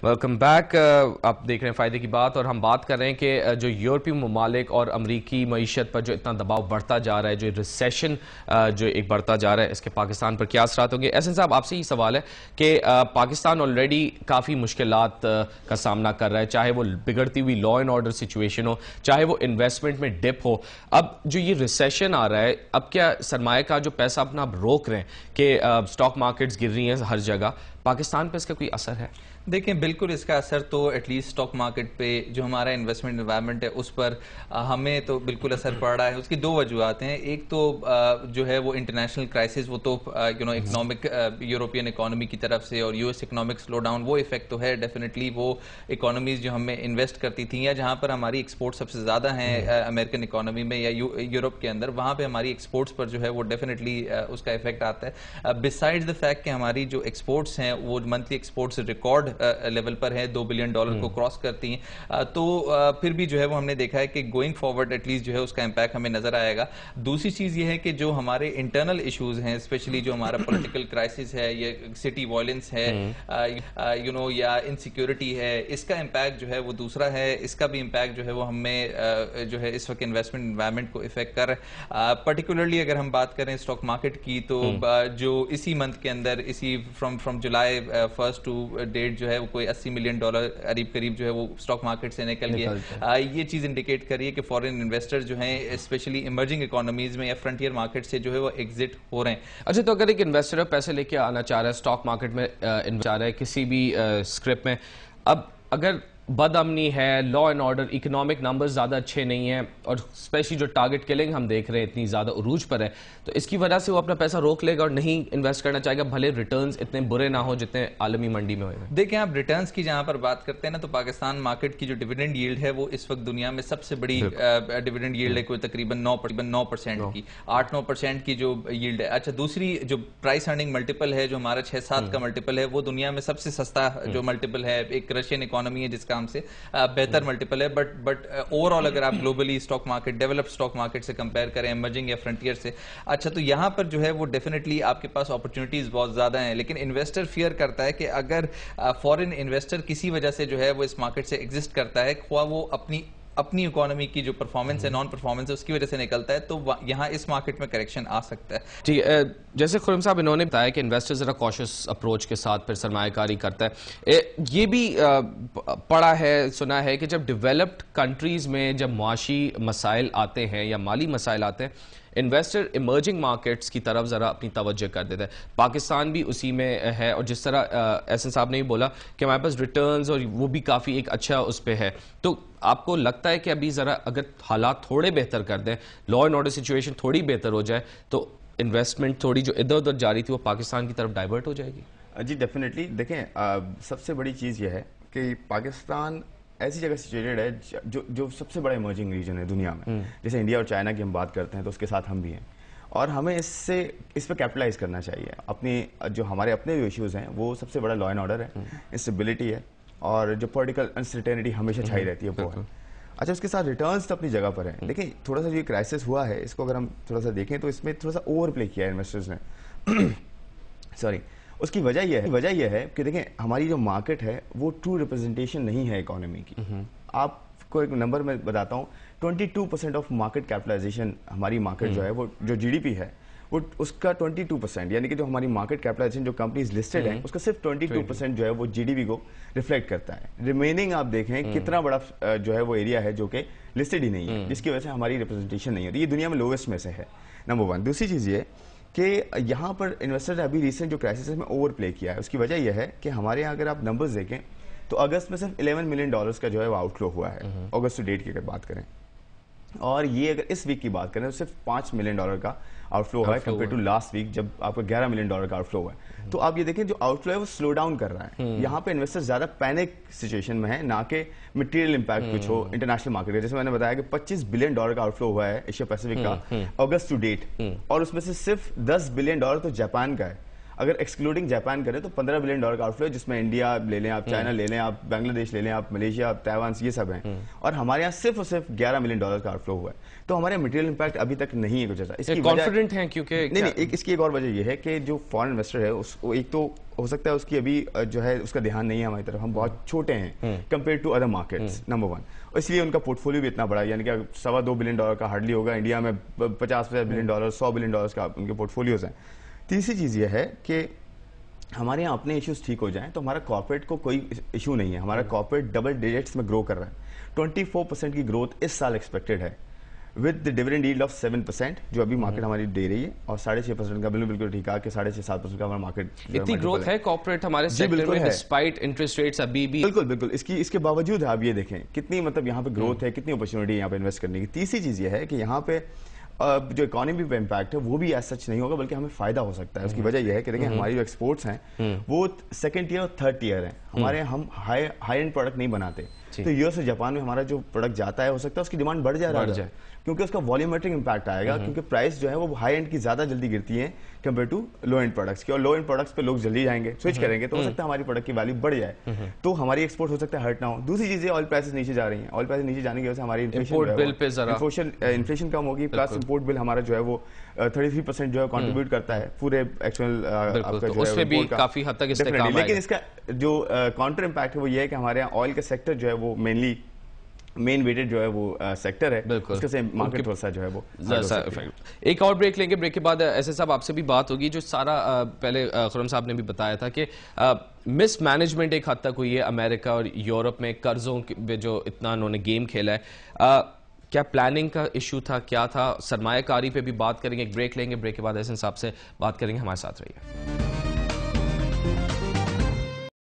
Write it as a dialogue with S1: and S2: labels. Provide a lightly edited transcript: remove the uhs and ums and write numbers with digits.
S1: Welcome back. आप देख रहे हैं फ़ायदे की बात और हम बात कर रहे हैं कि जो यूरोपीय ममालिक और अमरीकी मईशत पर जो इतना दबाव बढ़ता जा रहा है, जो रिसेशन जो एक बढ़ता जा रहा है, इसके पाकिस्तान पर क्या असरात होंगे। एहसन साहब, आपसे ही सवाल है कि पाकिस्तान ऑलरेडी काफ़ी मुश्किलात का सामना कर रहा है, चाहे वो बिगड़ती हुई लॉ एंड ऑर्डर सिचुएशन हो, चाहे वो इन्वेस्टमेंट में डिप हो। अब जो ये रिसेशन आ रहा है, अब क्या सरमाए का जो पैसा अपना आप रोक रहे हैं कि स्टॉक मार्केट्स गिर रही हैं हर जगह, पाकिस्तान पर इसका कोई असर है?
S2: देखें, बिल्कुल इसका असर तो एटलीस्ट स्टॉक मार्केट पे जो हमारा इन्वेस्टमेंट एनवायरनमेंट है उस पर हमें तो बिल्कुल असर पड़ रहा है। उसकी दो वजूहत हैं। एक तो जो है वो इंटरनेशनल क्राइसिस, वो तो इकोनॉमिक यूरोपियन इकोनॉमी की तरफ से और यूएस इकोनॉमिक स्लो डाउन, वो इफेक्ट तो है डेफिनेटली। वो इकोनॉमीज जो हमें इन्वेस्ट करती थी या जहाँ पर हमारी एक्सपोर्ट सबसे ज़्यादा हैं अमेरिकन इकोनॉमी में या यूरोप के अंदर, वहाँ पर हमारी एक्सपोर्ट्स पर जो है वो डेफिनेटली उसका इफेक्ट आता है। बिसाइड्स द फैक्ट कि हमारी जो एक्सपोर्ट्स हैं वो मंथली एक्सपोर्ट्स रिकॉर्ड लेवल पर है, $2 बिलियन को क्रॉस करती हैं। तो फिर भी जो है वो हमने देखा है कि गोइंग फॉरवर्ड एटलीस्ट जो है उसका इम्पैक्ट हमें नजर आएगा। दूसरी चीज ये है कि जो हमारे इंटरनल इश्यूज हैं, स्पेशली जो हमारा पॉलिटिकल क्राइसिस है, ये सिटी वायलेंस है, या इनसिक्योरिटी है, इसका इम्पैक्ट जो है वो दूसरा है। इसका भी इम्पैक्ट जो है वो हमें जो है इस वक्त इन्वेस्टमेंट एनवायरमेंट को इफेक्ट कर रहा है। पर्टिकुलरली अगर हम बात करें स्टॉक मार्केट की, तो जो इसी मंथ के अंदर, इसी फ्रॉम जुलाई 1 टू डेट जो है कोई $80 मिलियन करीब जो है वो स्टॉक मार्केट से निकल गया। ये चीज इंडिकेट कर रही है कि फॉरेन इन्वेस्टर जो हैं स्पेशली इमर्जिंग इकोनॉमीज में या फ्रंटियर मार्केट से जो है वो एग्जिट हो रहे हैं।
S1: अच्छा, तो अगर एक इन्वेस्टर पैसे लेके आना चाह रहा है, स्टॉक मार्केट में इन्वेस्ट चाह रहा है किसी भी स्क्रिप्ट में, अब अगर बदअमनी है, law and order, economic numbers ज़्यादा अच्छे नहीं हैं और स्पेशली जो टारगेट किलिंग हम देख रहे हैं इतनी ज़्यादा उरूज पर है, तो इसकी वजह से वो अपना पैसा रोक लेगा और नहीं इन्वेस्ट करना चाहेगा, भले रिटर्न्स इतने बुरे ना हो जितने आलमी मंडी में हुए।
S2: देखें, आप रिटर्न्स की जहां पर बात करते हैं ना, तो पाकिस्तान मार्केट की जो डिविडेंड यील्ड है वो इस वक्त दुनिया में सबसे बड़ी डिविडेंड यील्ड है, कोई तकरीबन 9% की, 8-9% की जो यील्ड है। अच्छा, दूसरी जो प्राइस अर्निंग मल्टीपल है, जो हमारा 6-7 का मल्टीपल है, वो दुनिया में सबसे सस्ता जो मल्टीपल है, एक रशियन इकोनॉमी है जिसका हमसे बेहतर मल्टीपल है। बट ओवरऑल अगर आप globally stock market, developed stock market से कंपेयर करें, इमर्जिंग या फ्रंटियर से, अच्छा, तो यहां पर जो है वो डेफिनेटली आपके पास अपॉर्चुनिटीज बहुत ज्यादा हैं। लेकिन इन्वेस्टर फियर करता है कि अगर फॉरेन इन्वेस्टर किसी वजह से जो है वो इस मार्केट से एग्जिस्ट करता है, ख्वाह वो अपनी इकोनॉमी की जो परफॉर्मेंस है, नॉन परफॉर्मेंस है, उसकी वजह से निकलता है, तो यहाँ इस मार्केट में करेक्शन आ सकता है।
S1: ठीक है, जैसे खुर्रम साहब इन्होंने बताया कि इन्वेस्टर जरा कॉशियस अप्रोच के साथ फिर सरमायाकारी करता है। ये भी पढ़ा है, सुना है कि जब डेवलप्ड कंट्रीज में जब मुआशी मसाइल आते हैं या माली मसाइल आते हैं, इन्वेस्टर इमर्जिंग मार्केट्स की तरफ ज़रा अपनी तवज्जो कर देता है। पाकिस्तान भी उसी में है और जिस तरह एहसन साहब ने भी बोला कि हमारे पास रिटर्न्स और वो भी काफ़ी एक अच्छा उस पर है, तो आपको लगता है कि अभी ज़रा अगर हालात थोड़े बेहतर कर दें, लॉ एंड ऑर्डर सिचुएशन थोड़ी बेहतर हो जाए, तो इन्वेस्टमेंट थोड़ी जो इधर उधर जा रही थी वो पाकिस्तान की तरफ डाइवर्ट हो जाएगी?
S3: जी डेफिनेटली। देखें, सबसे बड़ी चीज़ यह है कि पाकिस्तान ऐसी जगह सिचुएटेड है जो सबसे बड़ा इमर्जिंग रीजन है दुनिया में। जैसे इंडिया और चाइना की हम बात करते हैं तो उसके साथ हम भी हैं, और हमें इस पर कैपिटलाइज करना चाहिए। अपनी जो हमारे अपने जो इश्यूज़ हैं, वो सबसे बड़ा लॉ एंड ऑर्डर है, इंस्टेबिलिटी है, और जो पॉलिटिकल अनसर्टेनिटी हमेशा छाई रहती है वो है। अच्छा, उसके साथ रिटर्न्स तो अपनी जगह पर है, लेकिन थोड़ा सा जो क्राइसिस हुआ है, इसको अगर हम थोड़ा सा देखें तो इसमें थोड़ा सा ओवर प्ले किया है इन्वेस्टर्स ने। सॉरी, उसकी वजह यह है कि देखें, हमारी जो मार्केट है वो ट्रू रिप्रेजेंटेशन नहीं है इकोनॉमी की। आपको एक नंबर मैं बताता हूँ, 22% ऑफ मार्केट कैपिटलाइजेशन हमारी मार्केट जो है, वो जो जीडीपी है वो उसका 22%, यानी कि जो हमारी मार्केट कैपिटलाइजेशन जो कंपनीज लिस्टेड हैं उसका सिर्फ 22% जो है वो जीडीपी को रिफ्लेक्ट करता है। रिमेनिंग आप देखें कितना बड़ा जो है वो एरिया है जो कि लिस्टेड ही नहीं है, जिसकी वजह से हमारी रिप्रेजेंटेशन नहीं होती। ये दुनिया में लोवेस्ट में से है, नंबर 1। दूसरी चीज़ ये कि यहाँ पर इन्वेस्टर ने अभी रिसेंट जो क्राइसिस में ओवर प्ले किया है, उसकी वजह यह है कि हमारे यहाँ अगर आप नंबर्स देखें तो अगस्त में सिर्फ $11 मिलियन का जो है वो आउटफ्लो हुआ है, अगस्त टू डेट की अगर बात करें। और ये अगर इस वीक की बात करें तो सिर्फ $5 मिलियन का आउटफ्लो हुआ है कंपेयर टू लास्ट वीक जब आपको $11 मिलियन का आउटफ्लो हुआ है। तो आप ये देखें, जो आउटफ्लो है वो स्लो डाउन कर रहा है। यहाँ पे इन्वेस्टर ज्यादा पैनिक सिचुएशन में है, ना कि मटेरियल इंपैक्ट कुछ हो इंटरनेशनल मार्केट का। जैसे मैंने बताया कि $25 बिलियन का आउटफ्लो हुआ है एशिया पैसिफिक का अगस्त टू डेट, और उसमें से सिर्फ $10 बिलियन तो जापान का है। अगर एक्सक्लूडिंग जापान करें तो $15 बिलियन का आउटफ्लो है, जिसमें इंडिया ले लें आप, चाइना ले लें आप, बांग्लादेश ले लें आप, मलेशिया, ताइवान, ये सब हैं। और हमारे यहाँ सिर्फ और सिर्फ $11 मिलियन का आउटफ्लो हुआ है। तो हमारे मटेरियल इंपैक्ट अभी तक नहीं है कुछ ऐसा। इसकी
S1: कॉन्फिडेंट है क्योंकि
S3: नहीं, इसकी एक और वजह यह है कि जो फॉरेन इन्वेस्टर है उसको एक तो हो सकता है उसकी अभी जो है उसका ध्यान नहीं है हमारी तरफ, हम बहुत छोटे हैं compare to other markets, number one. और इसलिए उनका पोर्टफोलियो भी इतना बड़ा है, यानी कि $2.25 बिलियन का हार्डली होगा, इंडिया में $50 बिलियन, $100 बिलियन का उनके पोर्टफोलियोज हैं। तीसरी चीज़ यह है कि हमारे यहाँ अपने इश्यूज ठीक हो जाएं तो हमारा कॉर्पोरेट को कोई इशू नहीं है, हमारा कॉर्पोरेट डबल डिजिट्स में ग्रो कर रहा है। 24% की ग्रोथ इस साल एक्सपेक्टेड है with the dividend yield of 7% जो अभी मार्केट हमारी दे रही है, और 6.5% का बिल्कुल ठीक है कि 6.5-7% का हमारा मार्केट।
S1: इतनी ग्रोथ है कॉर्पोरेट हमारे सेक्टर में डिस्पाइट इंटरेस्ट रेट्स अभी भी?
S3: बिल्कुल इसके बावजूद आप ये देखें कितनी मतलब यहाँ पे ग्रोथ है, कितनी अपॉर्चुनिटी है यहाँ पे इन्वेस्ट करने की। तीसरी चीज ये है कि यहाँ पे जो इकोनॉमी पे इम्पैक्ट है वो भी एज सच नहीं होगा, बल्कि हमें फायदा हो सकता है। उसकी वजह यह है कि देखिए हमारी जो एक्सपोर्ट्स हैं वो सेकंड ईयर और थर्ड ईयर है हमारे, हम हाई एंड प्रोडक्ट नहीं बनाते, तो यूएस और जापान में हमारा जो प्रोडक्ट जाता है हो सकता है उसकी डिमांड बढ़ जाए क्योंकि उसका वॉल्यूमेट्रिक इंपैक्ट आएगा, क्योंकि प्राइस जो है वो हाई एंड की ज्यादा जल्दी गिरती है compare to low end products की, और लो एंड प्रोडक्ट्स पे लोग जल्दी जाएंगे, स्विच करेंगे, तो हो सकता है हमारी प्रोडक्ट की वैल्यू बढ़ जाए, तो हमारी एक्सपोर्ट हो सकता है हर्ट ना हो। दूसरी चीज ऑयल प्राइसेस नीचे जा रही हैं, ऑयल प्राइस नीचे जाने की वजह से हमारी इन्फ्लेशन कम होगी, प्लस इंपोर्ट बिल हमारा जो है वो 33% जो है कंट्रीब्यूट करता है पूरे एक्चुअल आपका जो है
S1: भी काफी हद तक इससे काम आएगा।
S3: लेकिन इसका जो काउंटर इम्पैक्ट है वो ये है कि हमारे यहाँ ऑयल का सेक्टर जो है वो मेनली मेन वेटेड जो है वो सेक्टर है, उसके से मार्केट थोड़ा सा जो है वो
S1: एक और ब्रेक लेंगे, ब्रेक के बाद ऐसे साहब आपसे भी बात होगी। जो सारा पहले खुर्रम साहब ने भी बताया था कि मिस मैनेजमेंट एक हद तक हुई है अमेरिका और यूरोप में, कर्जों में जो इतना उन्होंने गेम खेला है, क्या प्लानिंग का इशू था, क्या था? सरमायाकारी पे भी बात करेंगे, एक ब्रेक लेंगे, ब्रेक के बाद ऐसे साहब से बात करेंगे, हमारे साथ रहिए।